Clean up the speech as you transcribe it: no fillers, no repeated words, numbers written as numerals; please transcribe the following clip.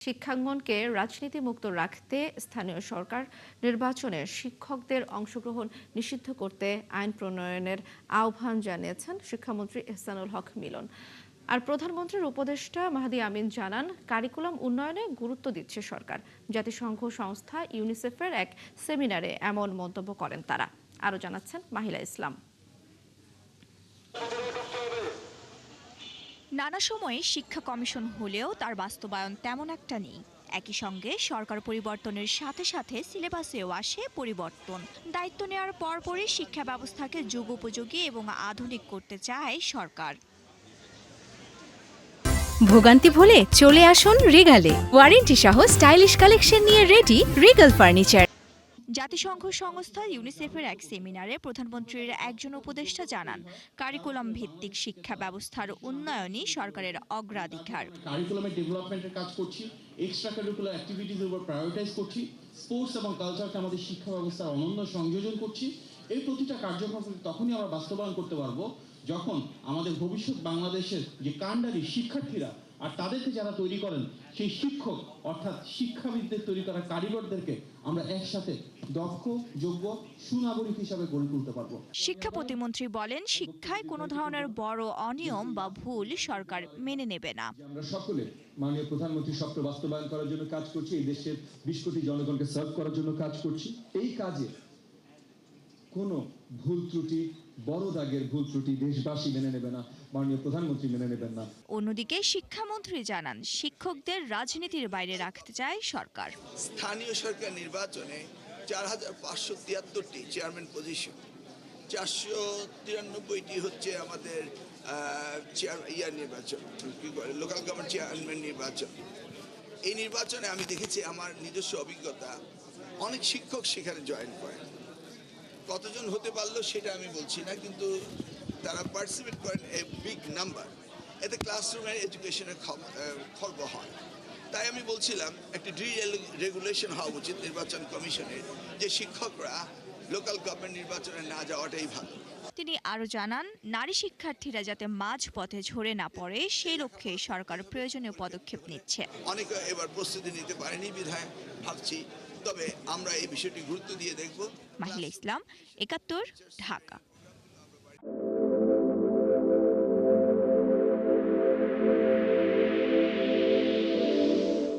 শিক্ষাঙ্গনকে রাজনীতিমুক্ত রাখতে স্থানীয় সরকার নির্বাচনে শিক্ষকদের অংশগ্রহণ নিষিদ্ধ করতে আইন প্রণয়নের আহ্বান জানিয়েছেন শিক্ষামন্ত্রী এহসানুল হক মিলন। আর প্রধানমন্ত্রীর উপদেষ্টা মাহদি আমিন জানান, কারিকুলাম উন্নয়নে গুরুত্ব দিচ্ছে সরকার। জাতিসংঘ সংস্থা ইউনিসেফের এক সেমিনারে এমন মন্তব্য করেন তারা। আরও জানাচ্ছেন মাহিলা ইসলাম। নানা সময়ে শিক্ষা কমিশন হলেও তার বাস্তবায়ন তেমন একটা নেই। একই সঙ্গে সরকার পরিবর্তনের সাথে সাথে সিলেবাসেও আসে পরিবর্তন। দায়িত্ব নেওয়ার পরপরই শিক্ষা ব্যবস্থাকে যুগোপযোগী এবং আধুনিক করতে চায় সরকার। ভোগান্তি ভুলে চলে আসুন রিগালে। ওয়ারেন্টি সহ স্টাইলিশ কালেকশন নিয়ে রেডি রিগাল ফার্নিচার। জাতিসংঘ সংস্থা ইউনিসেফের এক সেমিনারে প্রধানমন্ত্রীর একজন উপদেষ্টা জানান, কারিকুলাম ভিত্তিক শিক্ষা ব্যবস্থার উন্নয়নই সরকারের অগ্রাধিকার। কারিকুলামের ডেভেলপমেন্টের কাজ করছি, এক্সট্রা কারিকুলার অ্যাক্টিভিটিজের উপর প্রায়োরিটাইজ করছি, স্পোর্টস এবং কালচারকে আমাদের শিক্ষা ব্যবস্থার অনন্য সংযোজন করছি। এই প্রতিটা কার্যক্রম তখনই আমরা বাস্তবায়ন করতে পারবো যখন আমাদের ভবিষ্যৎ বাংলাদেশের যে কাণ্ডারি শিক্ষার্থীরা আর তাদেরকে যারা তৈরি করেন সেই শিক্ষক অর্থাৎ শিক্ষাবিদদের তৈরি করা কারিগরদেরকে আমরা একসাথে দক্ষ, যোগ্য, সুনাগরিক হিসাবে গড়ে তুলতে পারবো। শিক্ষা প্রতিমন্ত্রী বলেন, শিক্ষায় কোনো ধরনের বড় অনিয়ম বা ভুল সরকার মেনে নেবে না। আমরা সকলে মাননীয় প্রধানমন্ত্রীর স্বপ্ন বাস্তবায়ন করার জন্য কাজ করছি, এই দেশের 20 কোটি জনগণকে সার্ভ করার জন্য কাজ করছি। এই কাজে কোনো ভুল ত্রুটি, বড় দাগের ভুল ত্রুটি দেশবাসী মেনে নেবে না, মাননীয় প্রধানমন্ত্রী মেনে নেবেন না। অন্যদিকে শিক্ষামন্ত্রী জানান, শিক্ষকদের রাজনীতির বাইরে রাখতে চায় সরকার। স্থানীয় সরকার নির্বাচনে 4573টি চেয়ারম্যান পজিশন, 493টি হচ্ছে আমাদের নির্বাচন, লোকাল গভর্নমেন্ট চেয়ারম্যান নির্বাচন। এই নির্বাচনে আমি দেখেছি, আমার নিজস্ব অভিজ্ঞতা, অনেক শিক্ষক সেখানে জয়েন করেন। কতজন হতে পারলো সেটা আমি বলছি না, কিন্তু তারা পার্টিসিপেট করেন এ বিগ নাম্বার। এতে ক্লাসরুমের এডুকেশনের খর্ব হয়। তাই আমি বলছিলাম একটি রেগুলেশন হওয়া উচিত নির্বাচন কমিশনের, যে শিক্ষকরা লোকাল গভর্নমেন্ট নির্বাচনে না যাওয়াটাই ভালো। তিনি আরও জানান, নারী শিক্ষার্থীরা যাতে মাঝ পথে ঝরে না পড়ে সেই লক্ষ্যে সরকার প্রয়োজনীয় পদক্ষেপ নিচ্ছে। অনেকে এবার প্রস্তুতি নিতে পারেনি বিধায় ভাবছি, তবে আমরা এই বিষয়টি গুরুত্ব দিয়ে দেখব। মাহিলা ইসলাম, ৭১, ঢাকা।